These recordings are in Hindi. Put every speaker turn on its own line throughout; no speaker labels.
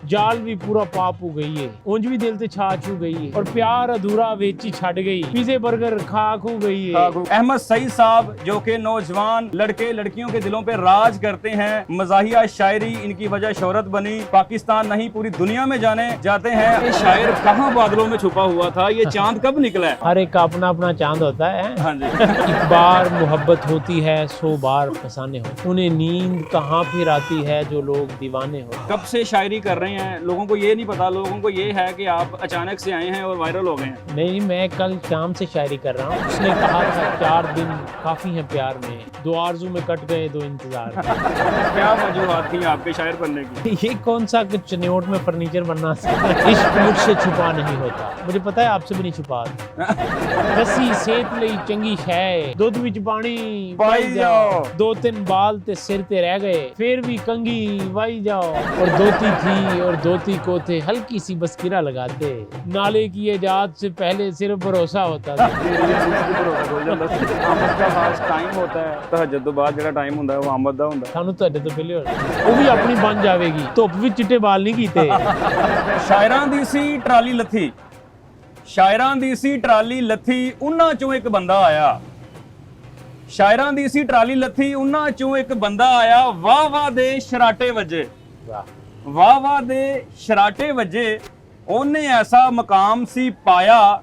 जाल भी पूरा पाप हो गई है, ऊंज भी दिल से छाछ हो गई है, और प्यार अधूरा वेची छड़ गई, पिज़्ज़े बर्गर खाक हो गई है।
अहमद सईद साहब जो कि नौजवान लड़के लड़कियों के दिलों पे राज करते हैं, मज़ाहिया शायरी इनकी वजह शोहरत बनी, पाकिस्तान नहीं पूरी दुनिया में जाने जाते हैं। ये शायर कहाँ बादलों में छुपा हुआ था, ये चांद कब निकला है?
हर एक का अपना अपना चांद होता है।
हाँ जी।
एक बार मोहब्बत होती है 100 बार फसाने हो, उन्हें नींद कहाँ फिर आती है जो लोग दीवाने हो।
कब से शायरी कर रहे हैं, लोगों को ये नहीं पता, लोगों को ये है कि आप अचानक से आए हैं और वायरल हो गए हैं।
नहीं, मैं कल शाम से शायरी कर रहा हूँ। उसने कहा था 4 दिन काफी हैं प्यार में, 2 आरज़ू में कट गए 2 इंतजार में।
क्या वजूहात थी आपके शायर बनने की?
ये कौन सा चन्योट में फर्नीचर बनना इश्क मुझसे छुपा नहीं होता, मुझे पता है आपसे भी नहीं छुपा। रस्सी सेत लई चंगी शै, दुध विच पानी पाई जाओ, 2-3 बाल ते सिर ते रह गए, फिर भी कंगी वाई जाओ, और धोती थी और धोती को थे हल्की सी बसकिरा लगाते, नाले की इजाद से पहले सिर्फ भरोसा होता था।
आमद का खास टाइम होता है, तहज्जुद तो बाद ਜਿਹੜਾ टाइम ਹੁੰਦਾ वो आमद ਦਾ ਹੁੰਦਾ।
ਸਾਨੂੰ ਤੁਹਾਡੇ ਤੋਂ ਪਹਿਲੇ ਉਹ ਵੀ ਆਪਣੀ ਬਣ ਜਾਵੇਗੀ, ਧੁੱਪ ਵਿੱਚ ਚਿੱਟੇ ਬਾਲ ਨਹੀਂ ਕੀਤੇ।
ਸ਼ਾਇਰਾਂ ਦੀ ਸੀ ਟਰਾਲੀ ਲੱਥੀ, ਸ਼ਾਇਰਾਂ ਦੀ ਸੀ ਟਰਾਲੀ ਲੱਥੀ, ਉਹਨਾਂ ਚੋਂ ਇੱਕ ਬੰਦਾ ਆਇਆ। ਸ਼ਾਇਰਾਂ ਦੀ ਸੀ ਟਰਾਲੀ ਲੱਥੀ, ਉਹਨਾਂ ਚੋਂ ਇੱਕ ਬੰਦਾ ਆਇਆ, ਵਾਹ ਵਾਹ ਦੇ ਸ਼ਰਾਟੇ ਵੱਜੇ, ਵਾਹ ਵਾਹ ਦੇ ਸ਼ਰਾਟੇ ਵੱਜੇ, ਉਹਨੇ ਐਸਾ ਮਕਾਮ ਸੀ ਪਾਇਆ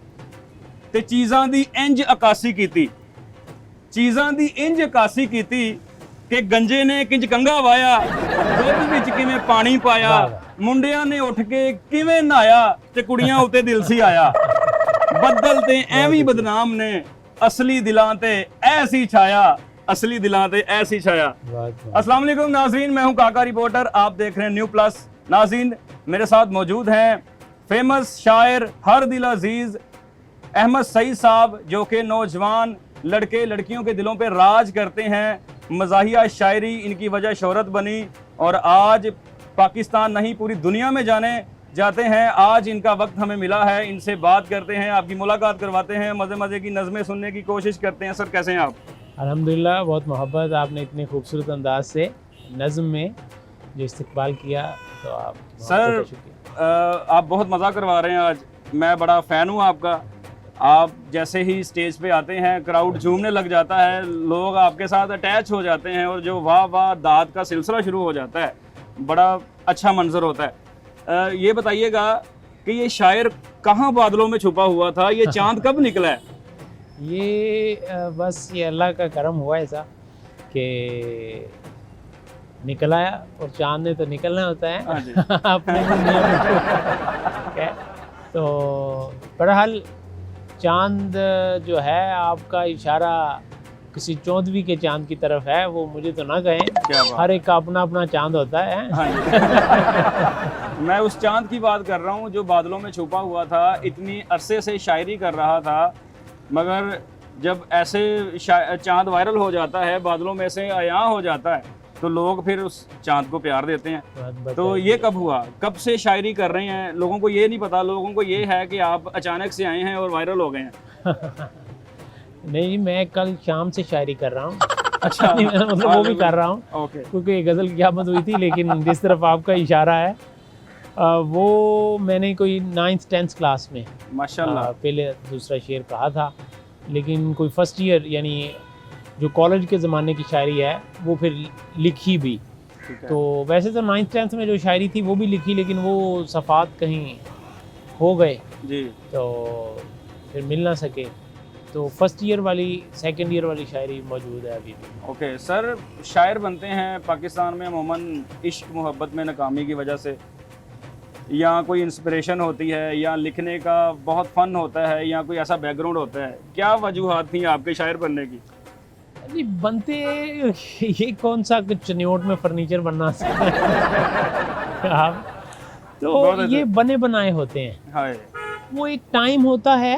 ਤੇ ਚੀਜ਼ਾਂ ਦੀ ਇੰਜ ਅਕਾਸੀ ਕੀਤੀ, ਚੀਜ਼ਾਂ ਦੀ ਇੰਜ ਅਕਾਸੀ ਕੀਤੀ ਕਿ ਗੰਜੇ ਨੇ ਕਿੰਜ ਕੰਗਾ ਵਾਇਆ, ਦੁੱਧ ਵਿੱਚ ਕਿਵੇਂ ਪਾਣੀ ਪਾਇਆ, ਮੁੰਡਿਆਂ ਨੇ ਉੱਠ ਕੇ ਕਿਵੇਂ ਨਹਾਇਆ, ਤੇ ਕੁੜੀਆਂ ਉੱਤੇ ਦਿਲ ਸੀ ਆਇਆ, ਬੱਦਲ ਤੇ ਐਵੇਂ ਬਦਨਾਮ ਨੇ, असली दिलां ते ऐसी छाया, असली दिलां ते ऐसी छाया। अस्सलाम वालेकुम नाज़रीन, मैं हूं काका रिपोर्टर, आप देख रहे हैं न्यू प्लस। नाज़रीन, मेरे साथ मौजूद हैं फेमस शायर हर दिल अजीज अहमद सईद साहब जो कि नौजवान लड़के लड़कियों के दिलों पे राज करते हैं, मज़ाहिया शायरी इनकी वजह शोहरत बनी, और आज पाकिस्तान नहीं पूरी दुनिया में जाने जाते हैं। आज इनका वक्त हमें मिला है, इनसे बात करते हैं, आपकी मुलाकात करवाते हैं, मज़े मज़े की नज़में सुनने की कोशिश करते हैं। सर कैसे हैं आप?
अल्हम्दुलिल्लाह, बहुत मोहब्बत, आपने इतने खूबसूरत अंदाज से नज़्म में जो इस्तकबाल किया, तो आप
सर आप बहुत मज़ा करवा रहे हैं आज, मैं बड़ा फ़ैन हूँ आपका। आप जैसे ही स्टेज पे आते हैं क्राउड झूमने लग जाता है, लोग आपके साथ अटैच हो जाते हैं, और जो वाह वाह दाद का सिलसिला शुरू हो जाता है, बड़ा अच्छा मंजर होता है। ये बताइएगा कि ये शायर कहाँ बादलों में छुपा हुआ था, ये चांद कब निकला है?
ये बस ये अल्लाह का करम हुआ ऐसा कि निकल आया, और चांद ने तो निकलना होता है।
हाँ जी।
अपने क्या, तो बहरहाल चांद जो है आपका इशारा किसी चौदहवीं के चांद की तरफ है, वो मुझे तो ना कहें, हर एक का अपना अपना चांद होता है।
हाँ जी। मैं उस चांद की बात कर रहा हूँ जो बादलों में छुपा हुआ था, इतनी अरसे से शायरी कर रहा था, मगर जब ऐसे चांद वायरल हो जाता है, बादलों में से अयां हो जाता है, तो लोग फिर उस चांद को प्यार देते हैं। तो ये कब हुआ, कब से शायरी कर रहे हैं? लोगों को ये नहीं पता, लोगों को ये है कि आप अचानक से आए हैं और वायरल हो गए हैं।
नहीं, मैं कल शाम से शायरी कर रहा हूँ।
अच्छा।
मतलब वो भी कर रहा हूँ, क्योंकि गज़ल की आमद हुई थी, लेकिन जिस तरफ आपका इशारा है वो मैंने कोई 9th 10th क्लास में
माशाल्लाह
पहले दूसरा शेर कहा था, लेकिन कोई फर्स्ट ईयर यानी जो कॉलेज के ज़माने की शायरी है वो फिर लिखी भी। तो वैसे तो 9th 10th में जो शायरी थी वो भी लिखी, लेकिन वो सफ़ात कहीं हो गए जी, तो फिर मिल ना सके, तो फर्स्ट ईयर वाली सेकंड ईयर वाली शायरी मौजूद है अभी भी।
ओके सर, शायर बनते हैं पाकिस्तान में अमूमन इश्क मोहब्बत में नाकामी की वजह से, या कोई इंस्पिरेशन होती है, या लिखने का बहुत फ़न होता है, या कोई ऐसा बैकग्राउंड होता है, क्या वजूहात थी आपके शायर बनने की?
नहीं बनते, ये कौन सा चन्योट में फर्नीचर बनना आप, तो ये बने बनाए होते हैं। वो एक टाइम होता है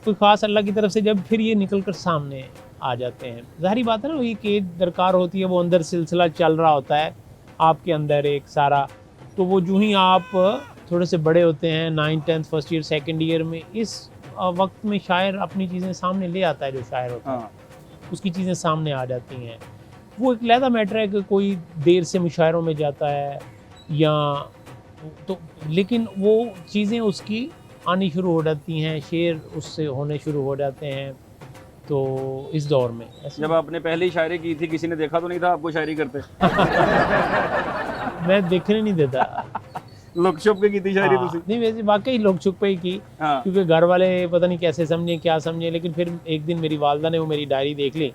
कोई ख़ास अल्लाह की तरफ से, जब फिर ये निकल कर सामने आ जाते हैं। ज़ाहिरी बात है ना, एक एज दरकार होती है, वो अंदर सिलसिला चल रहा होता है आपके अंदर एक सारा, तो वो जो ही आप थोड़े से बड़े होते हैं 9th 10th first year second year में, इस वक्त में शायर अपनी चीज़ें सामने ले आता है, जो शायर होता है उसकी चीज़ें सामने आ जाती हैं। वो एक लहदा मैटर है कि कोई देर से मुशायरों में जाता है, या तो लेकिन वो चीज़ें उसकी आनी शुरू हो जाती हैं, शेर उससे होने शुरू हो जाते हैं। तो इस दौर में
जब आपने पहली शायरी की थी, किसी ने देखा तो नहीं था आपको शायरी करते?
मैं देखने नहीं देता।
लुक छुप के की थी शायरी
हाँ,
तुसी?
नहीं वैसे वाकई लोग छुप पे ही की,
हाँ।
क्योंकि घर वाले पता नहीं कैसे समझे क्या समझे, लेकिन फिर एक दिन मेरी वालदा ने वो मेरी डायरी देख ली,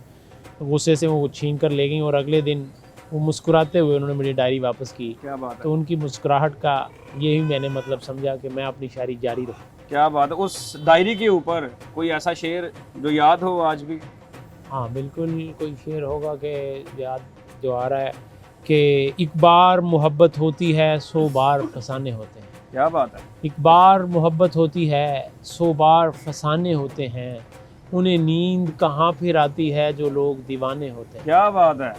तो गुस्से से वो छीन कर ले गई और अगले दिन वो मुस्कुराते हुए उन्होंने मेरी डायरी वापस की।
क्या बात है।
तो उनकी मुस्कुराहट का यही मैंने मतलब समझा कि मैं अपनी शायरी जारी रखूँ।
क्या बात है। उस डायरी के ऊपर कोई ऐसा शेर जो याद हो आज भी?
हाँ बिल्कुल, कोई शेर होगा कि याद जो आ रहा है कि एक बार मोहब्बत होती है 100 बार फसाने होते हैं।
क्या बात है।
एक बार मोहब्बत होती है 100 बार फसाने होते हैं, उन्हें नींद कहाँ फिर आती है जो लोग दीवाने होते हैं।
क्या बात है।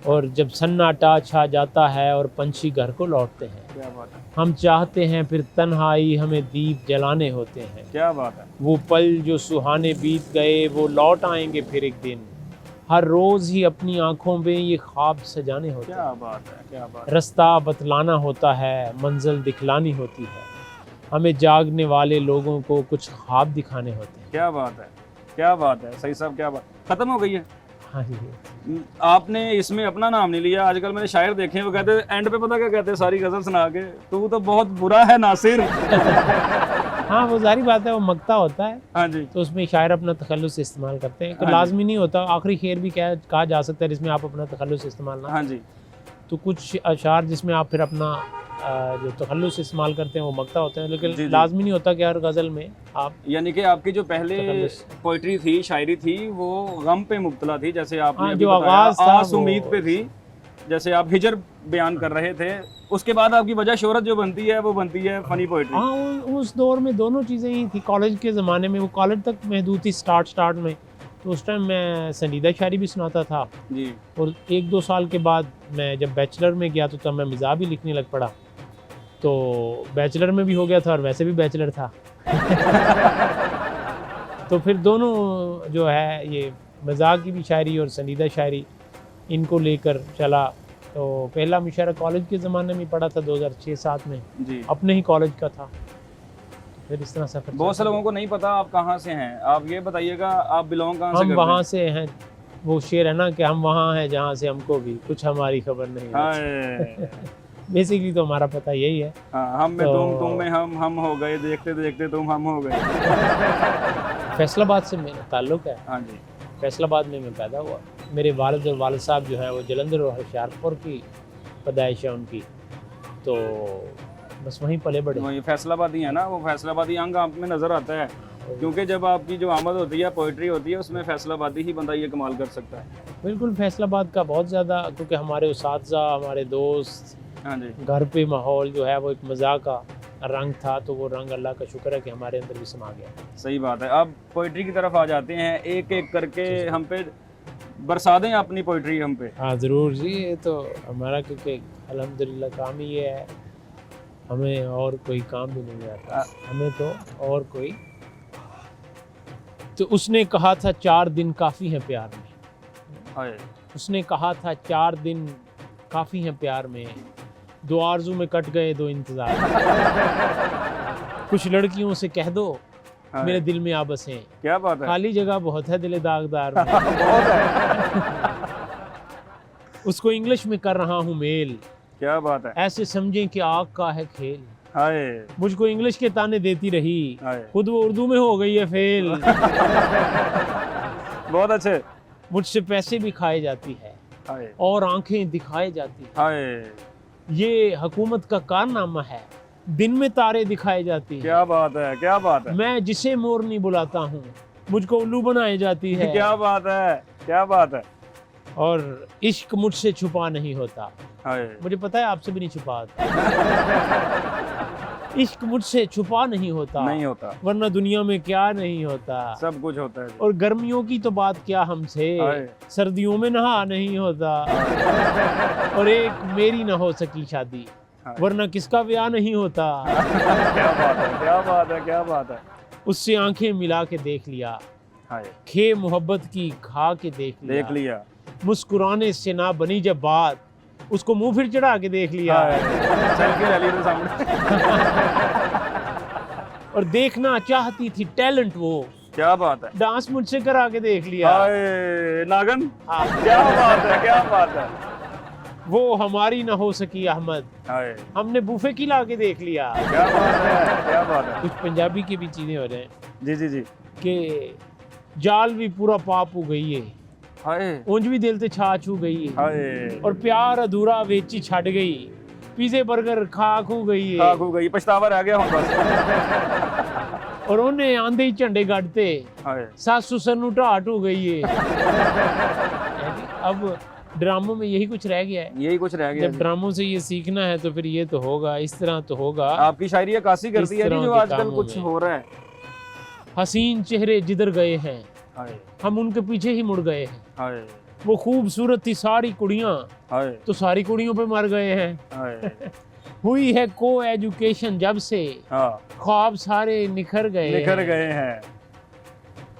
और जब सन्नाटा छा जाता है और पंछी घर को लौटते हैं,
क्या बात है।
हम चाहते हैं फिर तन्हाई हमें दीप जलाने होते हैं।
क्या बात है।
वो पल जो सुहाने बीत गए वो लौट आएंगे फिर एक दिन, हर रोज ही अपनी आंखों में ये ख्वाब सजाने होते हैं।
क्या बात है। क्या बात है।
रास्ता बतलाना होता है, मंजिल दिखलानी होती है, हमें जागने वाले लोगों को कुछ ख्वाब दिखाने होते हैं।
क्या बात है। क्या बात है। सही साहब, क्या बात। खत्म हो गई है।
हाँ जी।
आपने इसमें अपना नाम नहीं लिया। आजकल मैंने शायर देखे हैं, वो कहते हैं एंड पे पता क्या कहते हैं, सारी गजल सुना के, तू तो बहुत बुरा है नासिर।
हाँ वो जारी बात है, वो मक्ता होता है।
हाँ जी।
तो उसमें शायर अपना तखल्लुस इस्तेमाल करते हैं, तो
हाँ
लाजमी नहीं होता, आखिरी शेर भी कहा जा सकता है जिसमें आप अपना तखल्लुस इस्तेमाल ना।
हाँ जी।
तो कुछ अशार जिसमें आप फिर अपना जो तखल्लुस इस्तेमाल करते हैं वो मक्ता होते हैं, लेकिन
जी, जी।
लाजमी नहीं होता कि हर गज़ल में आप
यानी कि आपकी जो पहले
तखल्लुस।
पोइट्री थी, शायरी थी, वो गम पे मुब्तला थी, जैसे आपने
हाँ,
अभी
जो
बताया,
आगाज़ था
आस
वो-
उम्मीद पे थी, जैसे आप हिजर बयान कर रहे थे। उसके बाद आपकी वजह शोहरत जो बनती है वो बनती है फनी पोइट्री।
हाँ उस दौर में दोनों चीज़ें ही थी। कॉलेज के ज़माने में वो कॉलेज तक महदूद थी स्टार्ट में, तो उस टाइम मैं संजीदा शायरी भी सुनाता था।
जी।
और 1-2 साल के बाद मैं जब बैचलर में गया तो तब मैं मिज़ाह भी लिखने लग पड़ा, तो बैचलर में भी हो गया था और वैसे भी बैचलर था। तो फिर दोनों जो है ये मज़ाह की भी शायरी और संजीदा शायरी, इनको लेकर चला। तो पहला मुशायरा कॉलेज के ज़माने में पढ़ा था 2006-07 में,
जी।
अपने ही कॉलेज का था। फिर इस तरह सफ़र
बहुत से लोगों को नहीं पता आप कहाँ से हैं। आप ये बताइएगा, आप बिलोंग कहाँ से
हम
करते
वहाँ
हैं?
से हैं। वो शेर है ना कि हम वहाँ हैं जहाँ से हमको भी कुछ हमारी खबर नहीं।
हाय।
बेसिकली तो हमारा पता यही है।
हाँ, हम में
तो-
तुम में हम हो गए, देखते देखते तुम हम हो गए।
फैसलाबाद से मेरा ताल्लुक़ है।
हाँ जी।
फैसलाबाद में मैं पैदा हुआ। मेरे वालिद और वालिद साहब जो हैं वो जलंधर और होशियारपुर की पैदाइश है उनकी, तो बस वहीं पले बड़े।
वही फैसलाबादी है ना, वो फैसलाबादी अंग आप में नजर आता है, क्योंकि जब आपकी जो आमद होती है, पोइट्री होती है, उसमें फैसलाबादी ही बंदा ये कमाल कर सकता है।
बिल्कुल फैसलाबाद का बहुत ज़्यादा, क्योंकि हमारे उस्ताज़ा, हमारे दोस्त,
हाँ जी।
घर पे माहौल जो है वो एक मज़ा का रंग था, तो वो रंग अल्लाह का शुक्र है कि हमारे अंदर भी समा गया।
सही बात है। अब पोइट्री की तरफ आ जाते हैं, एक एक करके हम पे बरसा दें अपनी पोइट्री हम पे।
हाँ ज़रूर जी, ये तो हमारा क्योंकि अल्हम्दुलिल्लाह काम ही ये है, हमें और कोई काम भी नहीं आता, हमें तो और कोई। तो उसने कहा था 4 दिन काफ़ी हैं प्यार में,
हाय।
उसने कहा था 4 दिन काफ़ी हैं प्यार में, 2 आरज़ू में कट गए 2 इंतज़ार। कुछ लड़कियों से कह दो
हाय।
मेरे दिल में आ बसें,
क्या बात है।
खाली जगह बहुत है दिल दागदार में।
बहुत है।
उसको इंग्लिश में कर रहा हूँ मेल,
क्या बात है।
ऐसे समझें कि आग का है खेल।
हाय।
मुझको इंग्लिश के ताने देती रही,
हाय।
खुद वो उर्दू में हो गई है फेल।
बहुत अच्छे।
मुझसे पैसे भी खाए जाती है
हाय।
और आंखें दिखाए जाती है,
हाय।
ये हुकूमत का कारनामा है, दिन में तारे दिखाए जाती है।
क्या बात है। क्या बात है।
मैं जिसे मोरनी बुलाता हूँ मुझको उल्लू बनाई जाती है।
क्या बात है। क्या बात है।
और इश्क मुझसे छुपा नहीं होता,
हाय।
मुझे पता है आपसे भी नहीं छुपा होता। इश्क मुझसे छुपा नहीं होता,
नहीं होता,
वरना दुनिया में क्या नहीं होता।
सब कुछ होता है।
और गर्मियों की तो बात क्या हमसे,
हाय।
सर्दियों में नहा नहीं होता। और एक मेरी ना हो सकी शादी,
हाय।
वरना किसका ब्याह नहीं होता।
क्या बात है। क्या बात है। क्या बात है।
उससे आंखें मिला के देख लिया,
हाय।
खे मोहब्बत की खा के देख
देख लिया।
मुस्कुराने से ना बनी जब बात, उसको मुंह फिर चढ़ा के देख लिया,
सेल्फी ले ली तो सामने।
और देखना चाहती थी टैलेंट वो,
क्या बात है,
डांस मुझसे करा के देख लिया।
हाय नागन,
हाँ।
क्या बात है, क्या बात है।
वो हमारी ना हो सकी अहमद,
हाय
हमने बूफे की ला के देख लिया।
क्या बात है, क्या बात है।
कुछ पंजाबी की भी चीजें हो रहे हैं
जी जी जी।
कि जाल भी पूरा पाप हो गई है,
हाय
ਉਂਝ भी दिल ते छाछ हो गई है,
हाय,
और प्यार अधूरा वेची छड़ गई, पिज़्ज़े बर्गर खाक हो गई है,
खाक हो गई, पछतावा रह गया ਹੁਣ बस।
और उन्हें आंधे ही झंडे गढ़ते,
हाय
सास ससुर नु ढाट हो गई है। अब ड्रामों में यही कुछ रह गया है।
यही कुछ रह गया।
जब ड्रामों से ये सीखना है तो फिर ये तो होगा, इस तरह तो होगा।
आपकी शायरी अक्कासी करती है जो आजकल कुछ हो रहा है।
हसीन चेहरे जिधर गए हैं,
हाय
हम उनके पीछे ही मुड़ गए हैं।
हाय
वो खूबसूरत थी सारी कुड़ियाँ,
हाय
तो सारी कुड़ियों पे मर गए हैं।
हाय।
हुई है को एजुकेशन जब से,
हाँ
ख्वाब सारे निखर गए
हैं।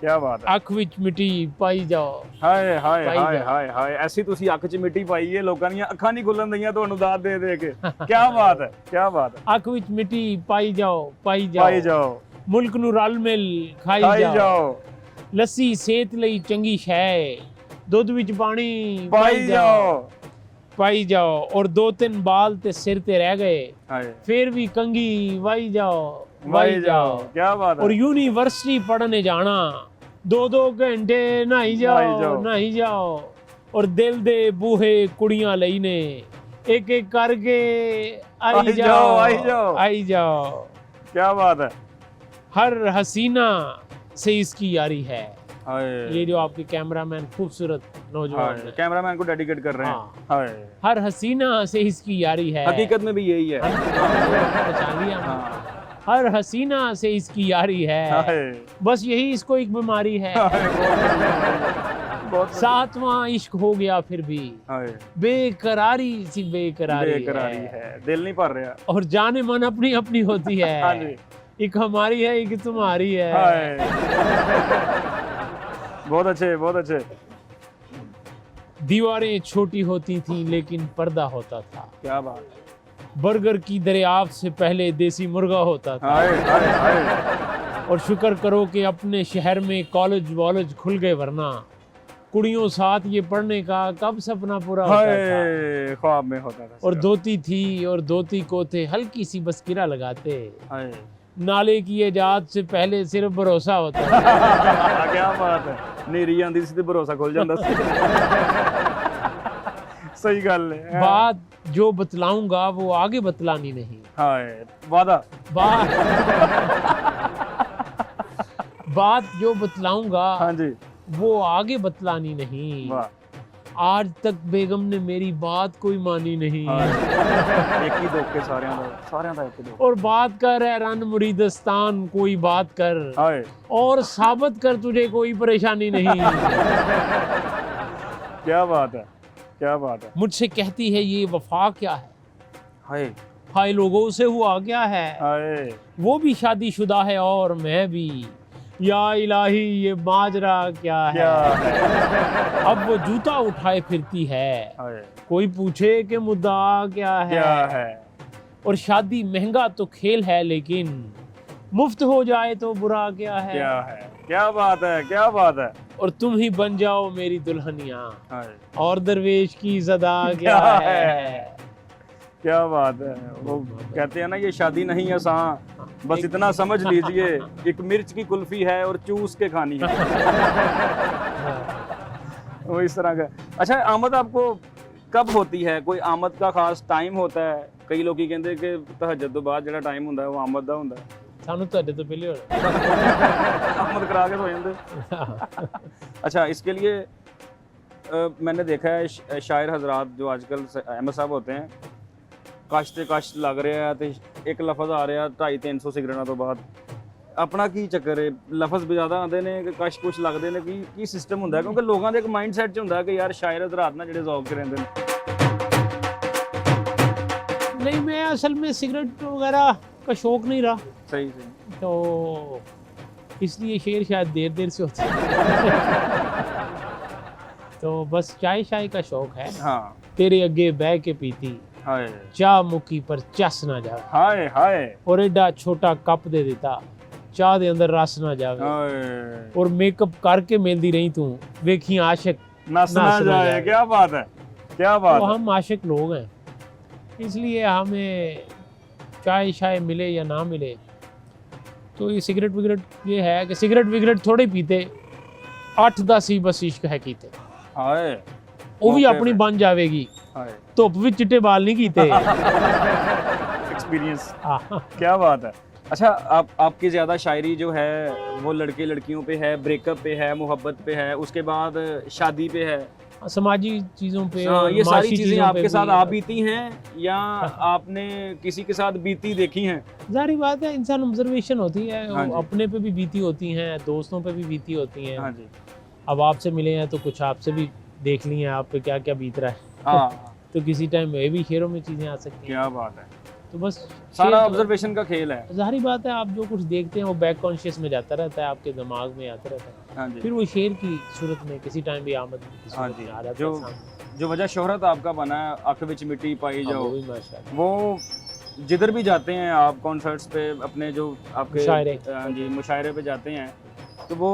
क्या बात है।
अख विच मिट्टी पाई जाओ।
ਹਾਏ ਹਾਏ
ਪਾਈ
ਹਾਏ
ਜਾ।
ਹਾਏ ਹਾਏ ਐਸੀ ਤੁਸੀਂ ਅੱਖ 'ਚ ਮਿੱਟੀ ਪਾਈ ਏ, ਲੋਕਾਂ ਦੀਆਂ ਅੱਖਾਂ ਨਹੀਂ ਖੁੱਲਣ ਦਈਆਂ ਤੁਹਾਨੂੰ ਦਾਤ ਦੇ ਦੇ ਕੇ। ਕੀ ਬਾਤ ਹੈ, ਕੀ ਬਾਤ ਹੈ।
अख विच मिट्टी पाई जाओ
ਪਾਈ ਜਾਓ,
मुल्क नू रल मिल खाई
ਖਾਈ
जाओ।
ਜਾਓ,
ਲੱਸੀ ਸਿਹਤ ਲਈ ਚੰਗੀ ਸ਼ੈ ਹੈ, ਦੁੱਧ ਵਿੱਚ ਪਾਣੀ
ਪਾਈ ਜਾਓ।
ਪਾਈ ਜਾਓ, ਔਰ 2-3 ਬਾਲ ਤੇ ਸਿਰ ਤੇ ਰਹਿ ਗਏ,
ਹਾਏ
ਫਿਰ ਵੀ ਕੰਗੀ ਵਾਈ ਜਾਓ
ਵਾਈ ਜਾਓ, ਕੀ ਬਾਤ ਹੈ।
और यूनिवर्सिटी पढ़ने जाना, 2-2 घंटे नहाई जाओ, और दिल दे बूहे कुड़ियां लई ने, एक एक करके आई जाओ।
क्या बात है।
हर हसीना से इसकी यारी है।
हाय
ये जो आपके कैमरामैन खूबसूरत नौजवान है,
कैमरामैन को डेडिकेट कर रहे हैं। हाय
हर हसीना से इसकी यारी है।
हकीकत में भी यही है।
पहचान लिया। हर हसीना से इसकी यारी है, बस यही इसको एक बीमारी है। सातवां इश्क हो गया फिर भी, बेकरारी सी बेकरारी
है, दिल नहीं भर रहा।
और जाने मन अपनी अपनी होती है, एक हमारी है एक तुम्हारी है।
बहुत अच्छे, बहुत अच्छे।
दीवारें छोटी होती थी लेकिन पर्दा होता था,
क्या बात।
बर्गर की दरियाफ्त से पहले देसी मुर्गा होता था। और शुक्र करो कि अपने शहर में कॉलेज वॉलेज खुल गए, वरना कुड़ियों साथ ये पढ़ने का कब सपना पूरा होता था।
ख्वाब में होता था।
और धोती थी और धोती को थे हल्की सी बस किरा लगाते, नाले की इजाद से पहले सिर्फ भरोसा होता था।
क्या बात है। नेरी आंदी सी ते भरोसा खुल जांदा सी। सही गल है।
बात जो बतलाऊंगा वो आगे बतलानी नहीं।
हाय वादा।
बात जो बतलाऊंगा, हाँ जी, वो आगे बतलानी नहीं। आज तक बेगम ने मेरी बात कोई मानी नहीं।
एक ही दो के सारे दा एक दो।
और बात कर है रन मुरीदस्तान, कोई बात कर और साबित कर तुझे कोई परेशानी नहीं।
क्या बात है, क्या बात है।
मुझसे कहती है ये वफा क्या है,
हाय
हाय लोगों से हुआ क्या है।
हाय
वो भी शादीशुदा है और मैं भी, या इलाही ये माजरा क्या है। अब वो जूता उठाए फिरती है, कोई पूछे कि मुद्दा क्या है। और शादी महंगा तो खेल है, लेकिन मुफ्त हो जाए तो बुरा क्या है।
क्या बात है, क्या बात है।
और तुम ही बन जाओ मेरी दुल्हनिया, और दरवेश की ज़दा क्या है।
क्या बात है। वो कहते हैं ना ये शादी नहीं आसान, बस इतना समझ लीजिए एक मिर्च की कुल्फी है और चूस के खानी है। वो इस तरह का। अच्छा, आमद आपको कब होती है? कोई आमद का खास टाइम होता है? कई लोग कहते कि तहज्जुद तो बाद जो टाइम होता है वो आमद का होता है।
सानू तुहाडे तो पहले
आमद करा के सो जाते। अच्छा, इसके लिए मैंने देखा है शायर हजरात जो आजकल अहमद साहब होते हैं, कश ते कश लग रहा है तो एक लफज आ रहा 250-300 सिगरेटा तो बाद अपना की चक्कर है, लफज भी ज़्यादा आते हैं कि कश कुछ लगते हैं की सिस्टम होंगे? क्योंकि लोगों के एक माइंड सैट होंगे कि यार शायर हजरात ना जो जॉब के रहते हैं।
नहीं, मैं असल में सिगरेट वगैरह का शौक नहीं रहा।
सही
तो इसलिए शेर शायद देर देर से होता है। तो बस चाय शाय का शौक है।
हाँ।
तेरे अगे बह के पीती,
हाय
चाह मुक्की पर चस ना जावे,
हाय हाय
और एडा छोटा कप दे दिता, चाह दे अंदर रस ना जावे,
हाय
और मेकअप करके मिलदी रही तू, वेखी आशिक
नस ना जाए। क्या बात है, क्या बात
तो
है।
हम आशिक लोग हैं, इसलिए हमें चाय शाय मिले या ना मिले, तो ये सिगरेट विगरेट ये है कि सिगरेट विगरेट थोड़े पीते, 8-10 ही बस इश्क है कीते,
हाय
वो भी
मौके
अपनी
पे।
बन जावेगी,
हाय
धुप भी चिट्टे बाल नहीं कीते।
एक्सपीरियंस,
हाँ।
क्या बात है। अच्छा, आपकी ज्यादा शायरी जो है वो लड़के लड़कियों पे है, ब्रेकअप पे है, मोहब्बत पे है, उसके बाद शादी पे है।
समाजी चीजों पे
हाँ,
और
ये सारी
माशी
चीजें
चीजों पे
आपके साथ
भी।
आप बीती हैं या आपने किसी के साथ बीती देखी हैं?
जाहिर बात है, इंसान ऑब्जर्वेशन होती है,
हाँ जी।
अपने पे भी बीती होती हैं, दोस्तों पे भी बीती होती हैं।
हाँ जी।
अब आपसे मिले हैं तो कुछ आपसे भी देख ली हैं आप पे क्या क्या बीत रहा है।
हाँ
तो किसी टाइम में भी शेयरों में चीजें आ सकती हैं।
क्या बात है,
तो बस
सारा
शेयर-
ऑब्जर्वेशन का खेल है।
जाहिर बात है, आप जो कुछ देखते हैं वो बैक कॉन्शियस में जाता रहता है, आपके दिमाग में आता रहता है,
हाँ जी।
फिर वो शेर की सूरत में किसी टाइम भी आमद की
हाँ
सूरत
जी,
में आ जाता
जो
है सामने।
जो वजह शोहरत आपका बना है, अख विच मिट्टी पाई
हाँ,
जाओ,
वो भी माशाल्लाह।
वो जिधर भी जाते हैं आप कॉन्सर्ट्स पे, अपने जो आपके
मुशायरे।
हाँ जी मुशायरे पे जाते हैं, तो वो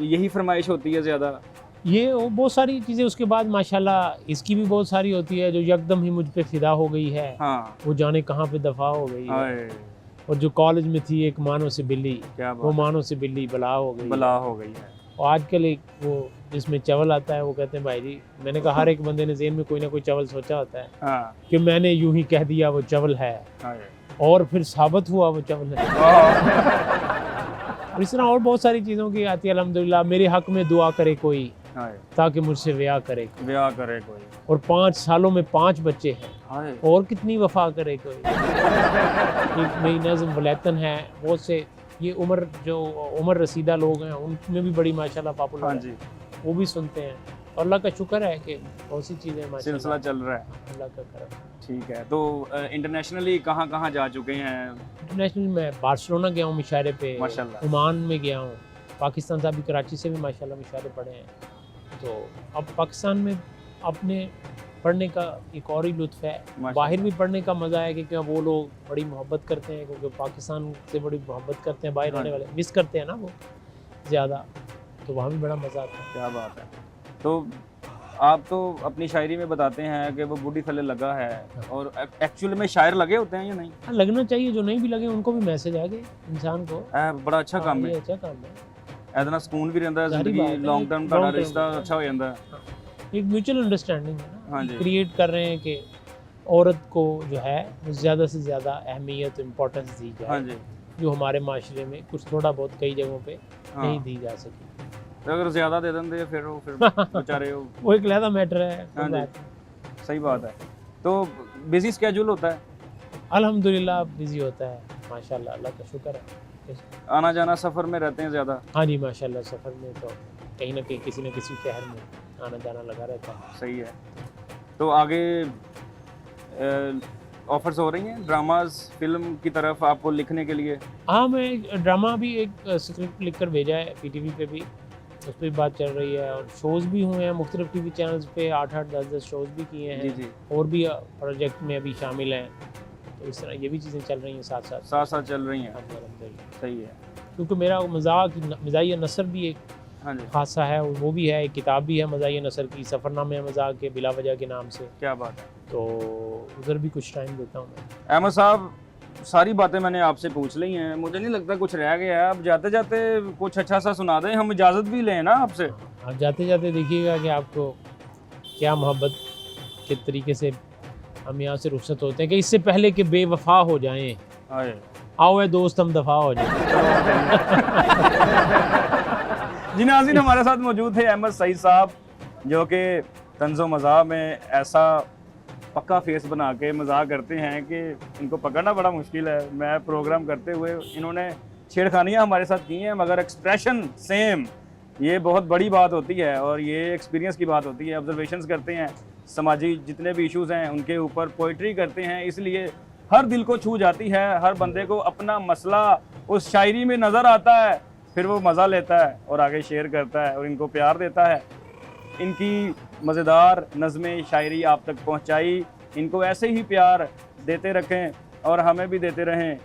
यही फरमाइश होती है ज़्यादा।
ये वो बहुत सारी चीज़ें उसके बाद माशाल्लाह इसकी भी बहुत सारी होती है, जो यकदम ही मुझ पे फिदा हो गई है,
हाँ
वो जाने कहाँ पे दफा हो गई है।
हाय
और जो कॉलेज में थी एक मानो से बिल्ली,
क्या
वो
बात,
मानो से बिल्ली बला हो गई
बला
है।
हो गई है।
और आजकल एक वो जिसमें चवल आता है, वो कहते हैं भाई जी, मैंने कहा हर एक बंदे ने जेहन में कोई ना कोई चवल सोचा होता है
हाँ
कि मैंने यूं ही कह दिया वो चवल है,
हाय
और फिर साबित हुआ वो चवल है। और इस तरह और बहुत सारी चीज़ों की आती है। अल्हम्दुलिल्लाह मेरे हक में दुआ करे कोई,
हाय
ताकि मुझसे ब्याह करे कोई।
ब्याह करे कोई,
और 5 सालों में 5 बच्चे हैं,
हाय
और कितनी वफा करे कोई। एक मेरी नज़म वलैतन है, बहुत से ये उम्र रसीदा लोग हैं, उनमें भी बड़ी माशाल्लाह पॉपुलर
हाँ
है,
जी,
वो भी सुनते हैं। और अल्लाह का शुक्र है कि बहुत सी चीज़ें
सिलसिला
माशाल्लाह
चल रहा है।
अल्लाह का करम।
ठीक है, तो इंटरनेशनली कहाँ कहाँ जा चुके हैं?
इंटरनेशनल मैं बार्सिलोना गया हूँ मुशायरे पे,
माशाल्लाह।
ओमान में गया हूँ, पाकिस्तान से अभी कराची से भी माशाल्लाह मुशायरे पढ़े हैं। तो अब पाकिस्तान में अपने पढ़ने का एक और ही लुत्फ़ है,
माशाल्लाह।
बाहर भी पढ़ने का मज़ा है, क्योंकि वो लोग बड़ी मोहब्बत करते हैं, क्योंकि पाकिस्तान से बड़ी मोहब्बत करते हैं, बाहर
हाँ
रहने वाले मिस करते हैं ना वो ज़्यादा, तो वहाँ भी बड़ा मज़ा आता है।
क्या बात है। तो आप तो अपनी शायरी में बताते हैं कि वो बूढ़ी थले लगा है, और एक्चुअल में शायर लगे होते हैं या नहीं?
हाँ, लगना चाहिए, जो नहीं भी लगे उनको भी मैसेज आ गए इंसान को।
बड़ा अच्छा
हाँ,
काम
ये
है,
अच्छा काम है।
ਇਹਦੇ ਨਾਲ ਸਕੂਨ ਵੀ ਰਹਿੰਦਾ ਹੈ,
सारी
ਜ਼ਿੰਦਗੀ
बात है,
लॉन्ग टर्म
long
ਤੁਹਾਡਾ
term
रिश्ता
है।
अच्छा हो ਜਾਂਦਾ है।
एक म्यूचुअल अंडरस्टैंडिंग है ना,
हाँ जी।
क्रिएट कर रहे हैं कि औरत को जो है वो ज़्यादा से ज़्यादा अहमियत इम्पोर्टेंस दी
हाँ
जाए,
जी,
जो हमारे माशरे में कुछ थोड़ा बहुत कई जगहों पे
हाँ।
नहीं दी जा सकी।
तो अगर ज़्यादा दे देंगे फिर वो फिर बेचारे वो,
वो एक लहदा मैटर है, कोई
हाँ जी।
बात नहीं।
सही बात है। तो बिजी स्केड्यूल होता है,
अल्हम्दुलिल्लाह बिजी होता है माशाल्लाह, अल्लाह का शुक्र है।
आना जाना सफ़र में रहते हैं ज़्यादा?
हाँ जी माशाल्लाह, सफ़र में तो कहीं ना कहीं किसी न किसी शहर में आना जाना लगा रहता है।
सही है। तो आगे ऑफर्स हो रही हैं ड्रामाज फिल्म की तरफ आपको लिखने के लिए?
हाँ, मैं ड्रामा भी एक स्क्रिप्ट लिख कर भेजा है पीटीवी पे भी, उस पर भी बात चल रही है, और शोज़ भी हुए हैं मुख्तलिफ टीवी चैनल्स पे, 8-8 10-10 शोज़ भी किए हैं।
जी जी,
और भी प्रोजेक्ट में अभी शामिल हैं, तो इस तरह ये भी चीज़ें चल रही हैं साथ साथ।
साथ साथ चल रही हैं।
अल्हम्दुलिल्लाह।
सही है।
क्योंकि मेरा मज़ाहिया नसर भी एक
हाँ जी,
खासा है, वो भी है, एक किताब भी है मज़ाहिया नसर की, सफ़रनामे मज़ाक के बिला वजह के नाम से,
क्या बात है।
तो उधर भी कुछ टाइम देता हूँ मैं।
अहमद साहब, सारी बातें मैंने आपसे पूछ ली हैं, मुझे नहीं लगता कुछ रह गया है। अब जाते जाते कुछ अच्छा सा सुना दें, हम इजाज़त भी लें ना आपसे।
आप जाते जाते देखिएगा कि आपको क्या मोहब्बत के तरीके से हम यहाँ से रुखसत होते हैं, कि इससे पहले कि बेवफा हो जाएं,
हाय
आओ है दोस्त हम दफ़ा हो जाएं।
जी नाज़रीन, हमारे साथ मौजूद थे अहमद सईद साहब, जो कि तंज़ो मज़ाह में ऐसा पक्का फेस बना के मज़ाक करते हैं कि इनको पकड़ना बड़ा मुश्किल है। मैं प्रोग्राम करते हुए इन्होंने छेड़खानियाँ हमारे साथ की हैं, मगर एक्सप्रेशन सेम, ये बहुत बड़ी बात होती है, और ये एक्सपीरियंस की बात होती है। ऑब्जर्वेशंस करते हैं, समाजी जितने भी इश्यूज़ हैं उनके ऊपर पोइट्री करते हैं, इसलिए हर दिल को छू जाती है। हर बंदे को अपना मसला उस शायरी में नज़र आता है, फिर वो मज़ा लेता है और आगे शेयर करता है और इनको प्यार देता है। इनकी मज़ेदार नज़में शायरी आप तक पहुंचाई। इनको ऐसे ही प्यार देते रखें और हमें भी देते रहें।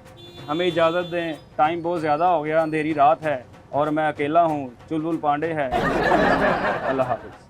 हमें इजाज़त दें, टाइम बहुत ज़्यादा हो गया, अंधेरी रात है और मैं अकेला हूँ, चुलबुल पांडे है। अल्लाह हाफ़िज़।